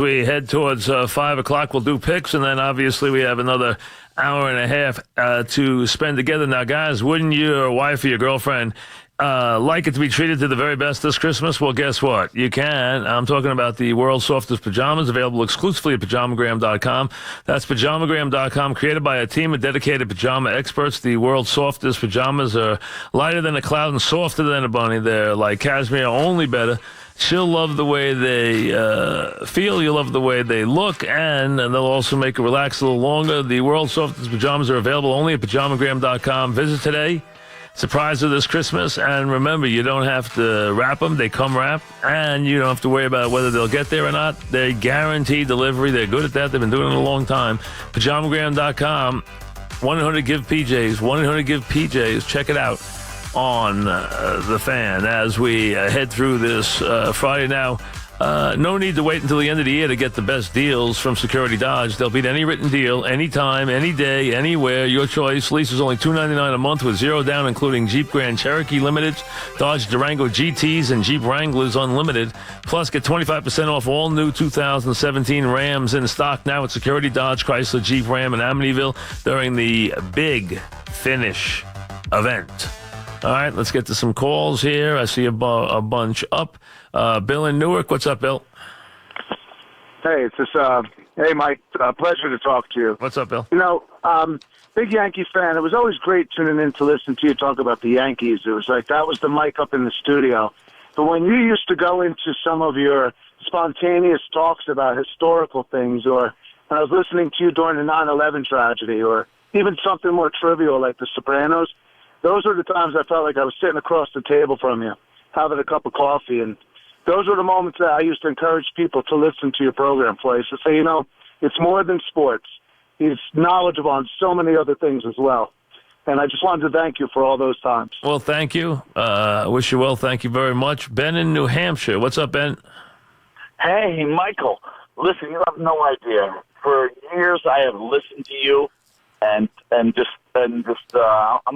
We head towards 5 o'clock. We'll do picks, and then obviously we have another hour and a half to spend together. Now, guys, wouldn't your wife or your girlfriend like it to be treated to the very best this Christmas? Well, guess what? You can. I'm talking about the world's softest pajamas, available exclusively at pajamagram.com. That's pajamagram.com, created by a team of dedicated pajama experts. The world's softest pajamas are lighter than a cloud and softer than a bunny. They're like cashmere, only better. She'll love the way they feel. You'll love the way they look, and they'll also make you relax a little longer. The world's softest pajamas are available only at pajamagram.com. Visit today. Surprise her this Christmas, and remember, you don't have to wrap them. They come wrapped, and you don't have to worry about whether they'll get there or not. They guarantee delivery. They're good at that. They've been doing it a long time. Pajamagram.com, 1-800-GIVE-PJs, 1-800-GIVE-PJs. Check it out on the fan as we head through this Friday. Now, no need to wait until the end of the year to get the best deals from Security Dodge. They'll beat any written deal, anytime, any day, anywhere. Your choice. Lease is only $299 a month with zero down, including Jeep Grand Cherokee Limited, Dodge Durango GTs, and Jeep Wranglers Unlimited. Plus, get 25% off all new 2017 Rams in stock now at Security Dodge, Chrysler, Jeep, Ram, and Amityville during the Big Finish event. All right, let's get to some calls here. I see a bunch up. Bill in Newark. What's up, Bill? Hey, it's just, hey, Mike. Pleasure to talk to you. What's up, Bill? You know, big Yankees fan. It was always great tuning in to listen to you talk about the Yankees. It was like that was the mic up in the studio. But when you used to go into some of your spontaneous talks about historical things, or when I was listening to you during the 9/11 tragedy, or even something more trivial like The Sopranos, those were the times I felt like I was sitting across the table from you, having a cup of coffee. And those were the moments that I used to encourage people to listen to your program for. I used to say, you know, it's more than sports. He's knowledgeable on so many other things as well. And I just wanted to thank you for all those times. Well, thank you. I wish you well. Thank you very much. Ben in New Hampshire. What's up, Ben? Hey, Michael. Listen, you have no idea. For years, I have listened to you, and I'm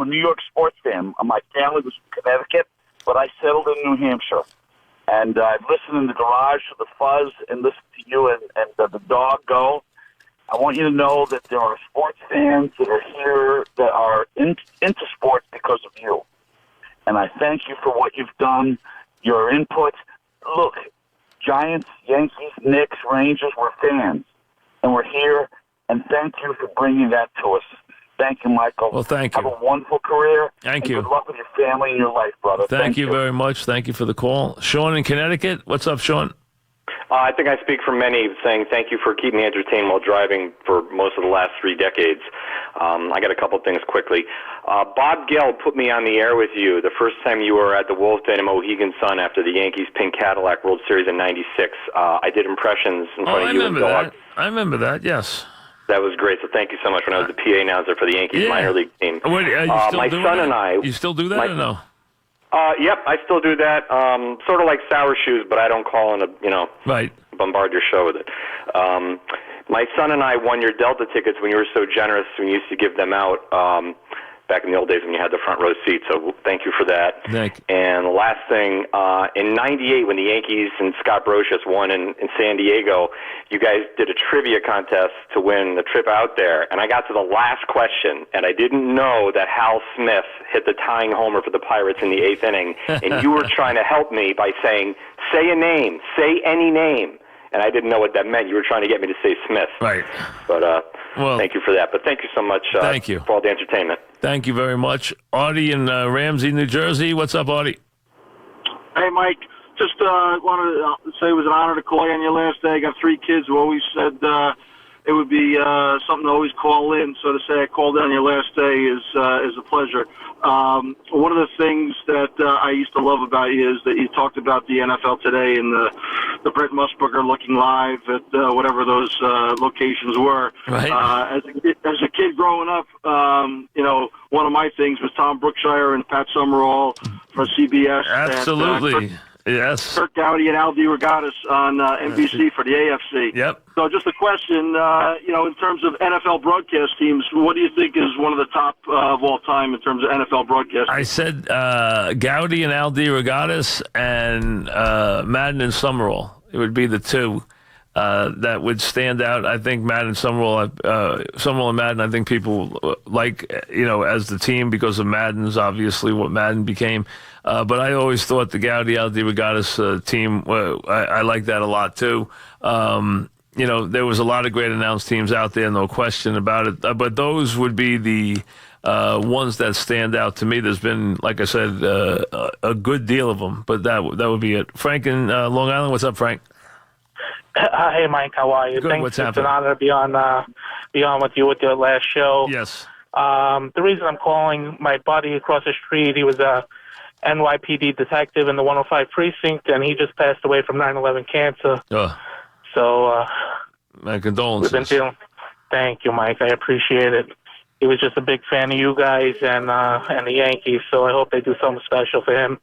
a New York sports fan. My family was from Connecticut, but I settled in New Hampshire. And I've listened in the garage to the fuzz and listened to you and the dog go. I want you to know that there are sports fans that are here that are into sports because of you. And I thank you for what you've done, your input. Look, Giants, Yankees, Knicks, Rangers, we're fans. And we're here, and thank you for bringing that to us. Thank you, Michael. Well, thank you. Have a wonderful career. Thank you. Good luck with your family and your life, brother. Thank you very much. Thank you for the call. Sean in Connecticut. What's up, Sean? I think I speak for many saying thank you for keeping me entertained while driving for most of the last 3 decades. I got a couple things quickly. Bob Gell put me on the air with you the first time you were at the Wolf Den in Mohegan Sun after the Yankees Pink Cadillac World Series in '96. I did impressions in front of you and Dog. I remember that, yes. That was great, so thank you so much when I was the PA announcer for the Yankees minor league team. Wait, my son and I... You still do that or no? Yep, I still do that. Sort of like Sour Shoes, but I don't call in right. Bombard your show with it. My son and I won your Delta tickets when you were so generous when you used to give them out back in the old days when you had the front row seat, so thank you for that. Thank you. And the last thing, in '98 when the Yankees and Scott Brocious won in San Diego, you guys did a trivia contest to win the trip out there, and I got to the last question, and I didn't know that Hal Smith hit the tying homer for the Pirates in the 8th inning, and you were trying to help me by saying, say a name, say any name. And I didn't know what that meant. You were trying to get me to say Smith. Right. But well, thank you for that. But thank you so much thank you. for all the entertainment. Thank you very much. Artie in Ramsey, New Jersey. What's up, Artie? Hey, Mike. Just wanted to say it was an honor to call you on your last day. I got 3 kids who always said it would be something to always call in. So to say I called in on your last day is a pleasure. One of the things that I used to love about you is that you talked about the NFL today and the Brent Musburger looking live at whatever those locations were. Right. As a kid growing up, one of my things was Tom Brookshire and Pat Summerall for CBS. Absolutely. Yes. Kirk Gowdy and Al DeRogatis on NBC for the AFC. Yep. So just a question, in terms of NFL broadcast teams, what do you think is one of the top of all time in terms of NFL broadcast teams? I said Gowdy and Al DeRogatis and Madden and Summerall. It would be the 2. that would stand out. I think Madden, Summerall and Madden, I think people like, as the team because of Madden's obviously what Madden became. But I always thought the Gaudy Al DeRogatis team, I like that a lot too. There was a lot of great announced teams out there, no question about it. But those would be the ones that stand out to me. There's been, like I said, a good deal of them, but that would be it. Frank in Long Island, what's up, Frank? Hey, Mike, how are you? Good. Thanks. What's It's happening? an honor to be on with you with your last show. Yes. The reason I'm calling, my buddy across the street, he was a NYPD detective in the 105 precinct, and he just passed away from 9/11 cancer. So, my condolences. we've been dealing. Thank you, Mike. I appreciate it. He was just a big fan of you guys and the Yankees, so I hope they do something special for him.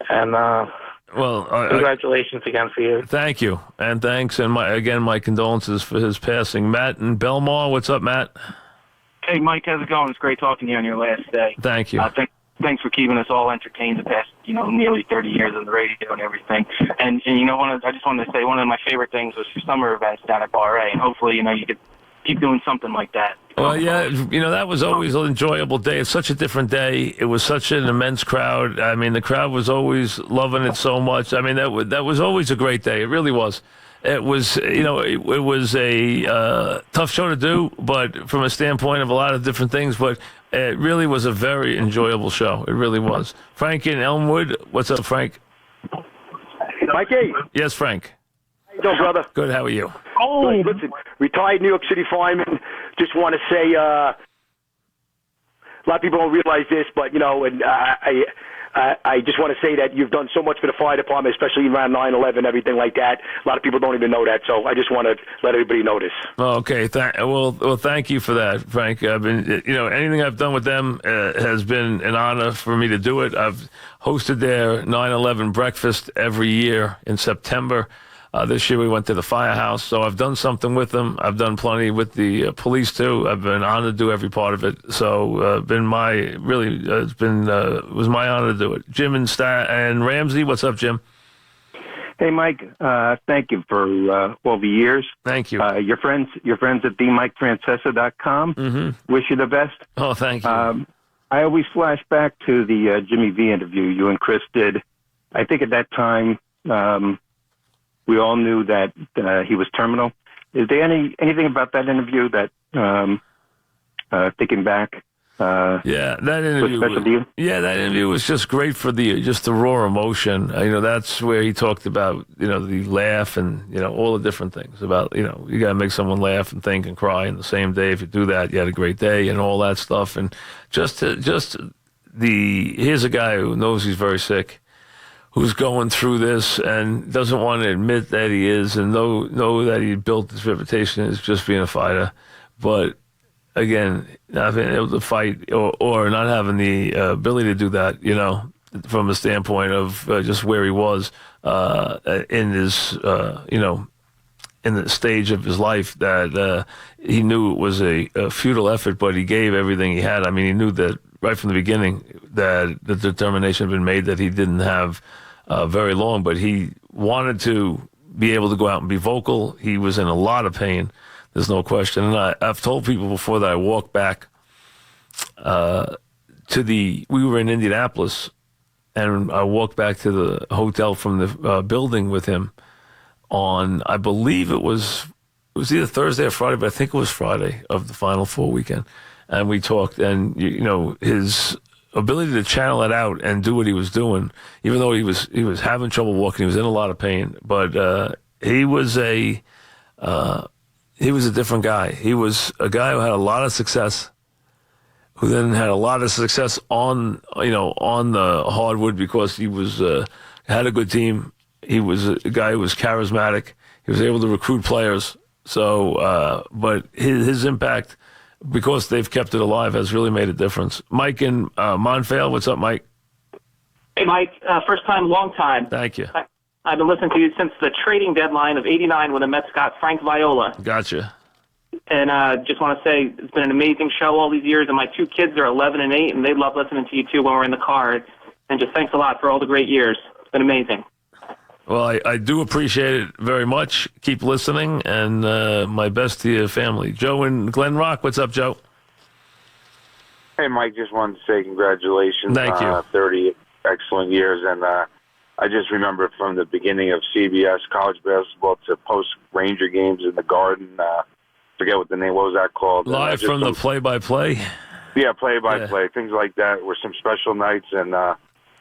And congratulations again for you. Thank you, and thanks, and my condolences for his passing. Matt in Belmar, what's up, Matt? Hey, Mike, how's it going? It's great talking to you on your last day. Thank you. Thanks for keeping us all entertained the past, nearly 30 years on the radio and everything. And I just wanted to say one of my favorite things was your summer events down at Bar A, and hopefully, you could keep doing something like that. Well, yeah, that was always an enjoyable day. It's such a different day. It was such an immense crowd. I mean, the crowd was always loving it so much. I mean, that was always a great day. It really was. It was, it was a tough show to do, but from a standpoint of a lot of different things. But it really was a very enjoyable show. It really was. Frank in Elmwood, what's up, Frank? Mikey. Yes, Frank. How you doing, brother? Good. How are you? Oh, listen, retired New York City fireman. Just want to say, a lot of people don't realize this, but and I just want to say that you've done so much for the fire department, especially around 9/11, everything like that. A lot of people don't even know that, so I just want to let everybody know this. Okay. Well, thank you for that, Frank. I've been, anything I've done with them has been an honor for me to do it. I've hosted their 9/11 breakfast every year in September. This year we went to the firehouse, so I've done something with them. I've done plenty with the police too. I've been honored to do every part of it. So it was my honor to do it. Jim and Ramsey, what's up, Jim? Hey, Mike. Thank you for all the years. Thank you. Your friends at themikefrancesa.com. Mm-hmm. Wish you the best. Oh, thank you. I always flash back to the Jimmy V interview you and Chris did. I think at that time. We all knew that he was terminal. Is there anything about that interview that, thinking back, that interview was special to you? Yeah, that interview was just great for just the raw emotion. That's where he talked about the laugh and all the different things about you got to make someone laugh and think and cry in the same day. If you do that, you had a great day and all that stuff. And here's a guy who knows he's very sick, who's going through this and doesn't want to admit that he is and know that he built this reputation as just being a fighter. But again, not being able to fight or not having the ability to do that, from a standpoint of just where he was in his, in the stage of his life that he knew it was a futile effort, but he gave everything he had. I mean, he knew that right from the beginning that the determination had been made that he didn't have very long, but he wanted to be able to go out and be vocal. He was in a lot of pain. There's no question. And I've told people before that I walked back we were in Indianapolis, and I walked back to the hotel from the building with him on, I believe it was either Thursday or Friday, but I think it was Friday of the Final Four weekend. And we talked, and, his ability to channel it out and do what he was doing, even though he was having trouble walking, he was in a lot of pain, but he was a different guy. He was a guy who had a lot of success, who then had a lot of success on the hardwood because he was had a good team. He was a guy who was charismatic. He was able to recruit players. So, but his impact, because they've kept it alive, has really made a difference. Mike in Montvale, what's up, Mike? Hey, Mike. First time, long time. Thank you. I've been listening to you since the trading deadline of '89 when the Mets got Frank Viola. Gotcha. And just want to say it's been an amazing show all these years, and my two kids are 11 and 8, and they love listening to you, too, when we're in the car. And just thanks a lot for all the great years. It's been amazing. Well, I do appreciate it very much. Keep listening, and my best to your family. Joe in Glen Rock. What's up, Joe? Hey, Mike, just wanted to say congratulations. Thank you. 30 excellent years, and I just remember from the beginning of CBS college basketball to post-Ranger games in the Garden. Forget what the name, what was that called? Live from the play-by-play? Yeah, play-by-play. Things like that were some special nights, and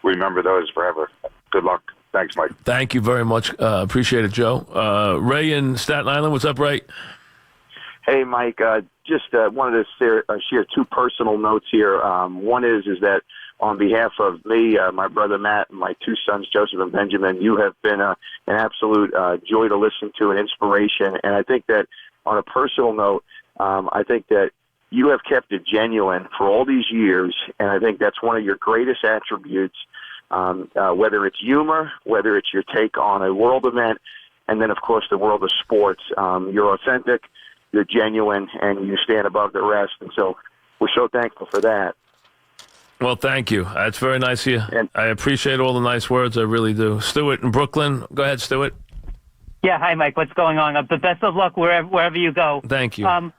we remember those forever. Good luck. Thanks, Mike. Thank you very much. Appreciate it, Joe. Ray in Staten Island. What's up, Ray? Hey, Mike. Just wanted to share two personal notes here. One is that on behalf of me, my brother Matt, and my two sons, Joseph and Benjamin, you have been an absolute joy to listen to, an inspiration. And I think that on a personal note, I think that you have kept it genuine for all these years, and I think that's one of your greatest attributes, whether it's humor, whether it's your take on a world event, and then, of course, the world of sports. You're authentic, you're genuine, and you stand above the rest. And so we're so thankful for that. Well, thank you. That's very nice of you. And I appreciate all the nice words. I really do. Stuart in Brooklyn. Go ahead, Stuart. Yeah, hi, Mike. What's going on? The best of luck wherever you go. Thank you.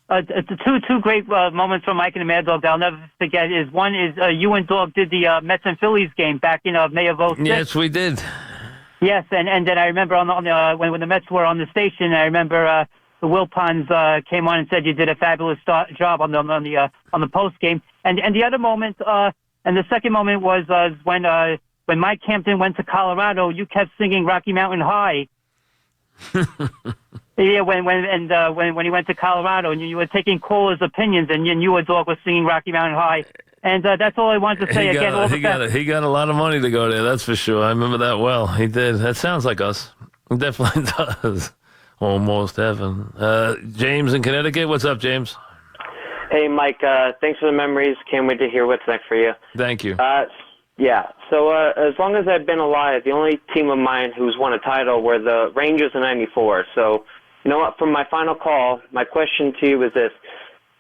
Two great moments from Mike and the Mad Dog that I'll never forget is one is you and Dog did the Mets and Phillies game back in May of 2006. Yes, we did. Yes, and then I remember when the Mets were on the station, I remember the Wilpons came on and said you did a fabulous job on the post game. And the other moment, and the second moment was when Mike Hampton went to Colorado, you kept singing Rocky Mountain High. Yeah, when he went to Colorado, and you were taking callers' opinions, and you and Dog was singing Rocky Mountain High, and that's all I wanted to say. He got a lot of money to go there, that's for sure. I remember that well. He did. That sounds like us. It definitely does. Almost heaven. James in Connecticut. What's up, James? Hey, Mike. Thanks for the memories. Can't wait to hear what's next for you. Thank you. Yeah. So as long as I've been alive, the only team of mine who's won a title were the Rangers in '94. So, you know what? For my final call, my question to you is this: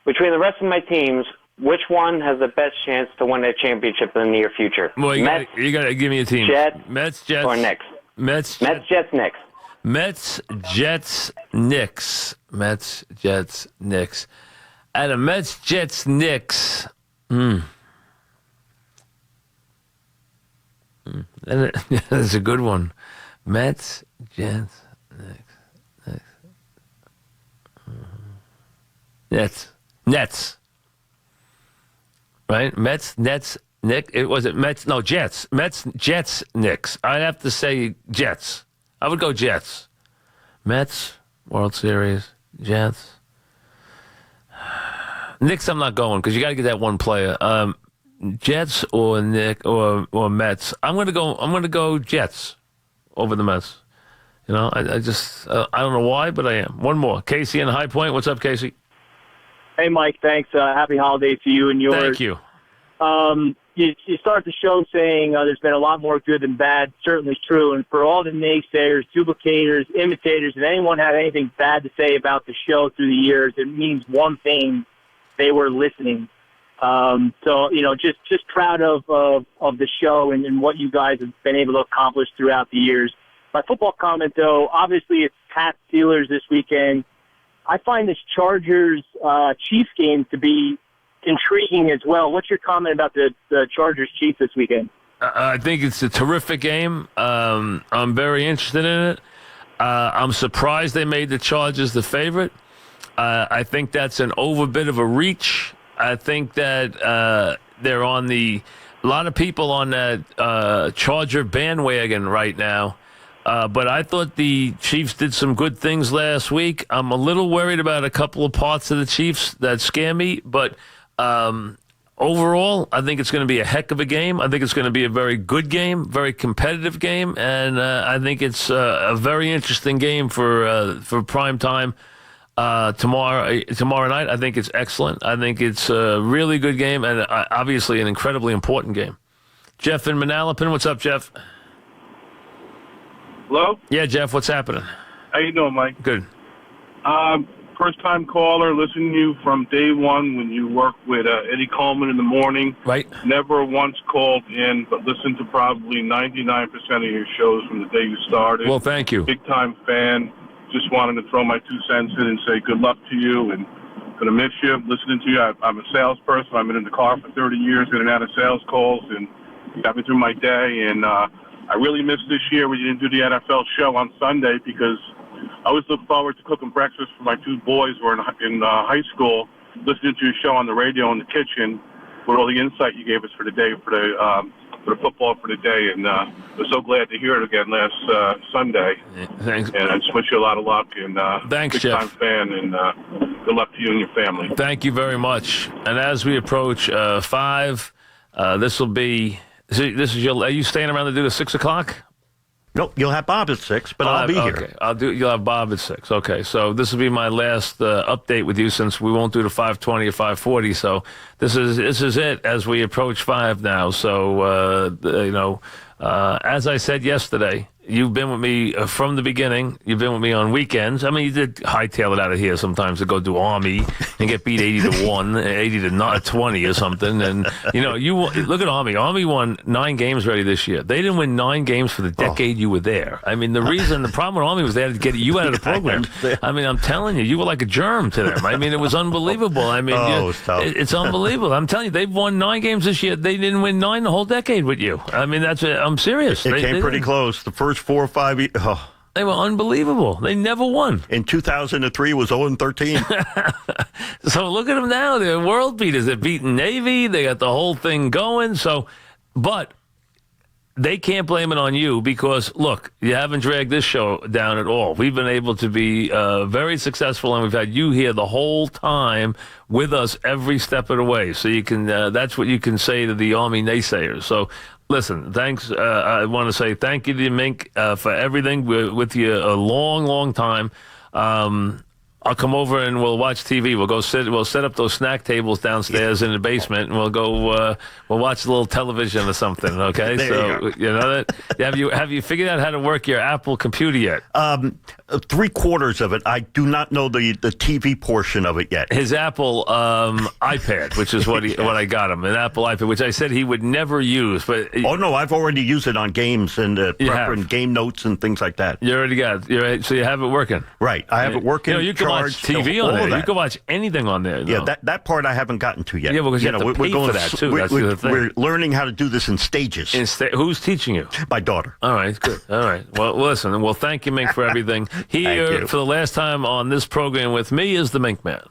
between the rest of my teams, which one has the best chance to win a championship in the near future? Well, you got to give me a team. Jets, Mets, Jets, or Knicks? Mets, Jets, Knicks. Mets, Jets, Knicks. Mets, Jets, Knicks. At a Mets, Jets, Knicks. That's a good one. Mets, Jets, Knicks. Nets. Right? Mets, Nets, Knicks. Was it Mets? No, Jets. Mets, Jets, Knicks. I'd have to say Jets. I would go Jets. Mets, World Series, Jets. Knicks, I'm not going because you got to get that one player. Jets or or Mets. I'm gonna go Jets over the Mets. You know, I don't know why, but I am. One more. Casey in High Point. What's up, Casey? Hey, Mike. Thanks. Happy holidays to you and yours. Thank you. You start the show saying there's been a lot more good than bad. Certainly true. And for all the naysayers, duplicators, imitators, and anyone had anything bad to say about the show through the years, it means one thing: they were listening. So, just proud of the show and what you guys have been able to accomplish throughout the years. My football comment, though, obviously it's Pats Steelers this weekend. I find this Chargers-Chiefs game to be intriguing as well. What's your comment about the Chargers-Chiefs this weekend? I think it's a terrific game. I'm very interested in it. I'm surprised they made the Chargers the favorite. I think that's an bit of a reach. I think that they're on a lot of people on that Charger bandwagon right now. But I thought the Chiefs did some good things last week. I'm a little worried about a couple of parts of the Chiefs that scare me. But overall, I think it's going to be a heck of a game. I think it's going to be a very good game, very competitive game. And I think it's a very interesting game for prime time. Tomorrow night, I think it's excellent. I think it's a really good game and obviously an incredibly important game. Jeff in Manalapan, what's up, Jeff? Hello? Yeah, Jeff, what's happening? How you doing, Mike? Good. first-time caller, listening to you from day one when you worked with Eddie Coleman in the morning. Right. Never once called in, but listened to probably 99% of your shows from the day you started. Well, thank you. Big-time fan. Just wanted to throw my 2 cents in and say good luck to you, and going to miss you. Listening to you, I'm a salesperson. I've been in the car for 30 years, in and out of sales calls, and you got me through my day. And I really missed this year when you didn't do the NFL show on Sunday, because I always look forward to cooking breakfast for my 2 boys who are in high school, listening to your show on the radio in the kitchen with all the insight you gave us for the day, for the football for the day. And we're so glad to hear it again last Sunday. Thanks. And I just wish you a lot of luck. And thanks, big-time Jeff. fan, and good luck to you and your family. Thank you very much. And as we approach 5, this will be. This is your. Are you staying around to do the 6 o'clock? Nope, you'll have Bob at 6, but I'll be here. Okay, you'll have Bob at 6. Okay, so this will be my last update with you, since we won't do the 5:20 or 5:40. So this is it as we approach 5 now. So as I said yesterday, you've been with me from the beginning. You've been with me on weekends. I mean, you did hightail it out of here sometimes to go do Army and get beat 80-1, 80-20 or something. And you look at Army. Army won 9 games already this year. They didn't win 9 games for the decade you were there. I mean, the problem with Army was they had to get you out of the program. I mean, I'm telling you, you were like a germ to them. I mean, it was unbelievable. I mean, it's unbelievable. I'm telling you, they've won 9 games this year. They didn't win 9 the whole decade with you. I mean, I'm serious. It came pretty close. The first 4 or 5 years. Oh. They were unbelievable. They never won. In 2003, it was 0-13. So look at them now. They're world beaters. They're beating Navy. They got the whole thing going. But they can't blame it on you, because, look, you haven't dragged this show down at all. We've been able to be very successful, and we've had you here the whole time with us every step of the way. So you can that's what you can say to the Army naysayers. So listen, thanks. I want to say thank you to Mink for everything. We're with you a long, long time. I'll come over and we'll watch TV. We'll set up those snack tables downstairs in the basement, and we'll go. We'll watch a little television or something. Okay, There you know that. Have you figured out how to work your Apple computer yet? 3/4 of it. I do not know the TV portion of it yet. His Apple iPad, which is what I got him, an Apple iPad, which I said he would never use. But oh no, I've already used it on games and prepping game notes and things like that. You already got it. So you have it working. Right, I have it working. You can watch TV on there. You can watch anything on there. Yeah, that part I haven't gotten to yet. Yeah, because you have to pay for that too. That's the thing. We're learning how to do this in stages. Who's teaching you? My daughter. All right, good. All right. Well, listen. Well, thank you, Mink, for everything. Here for the last time on this program with me is the Mink Man.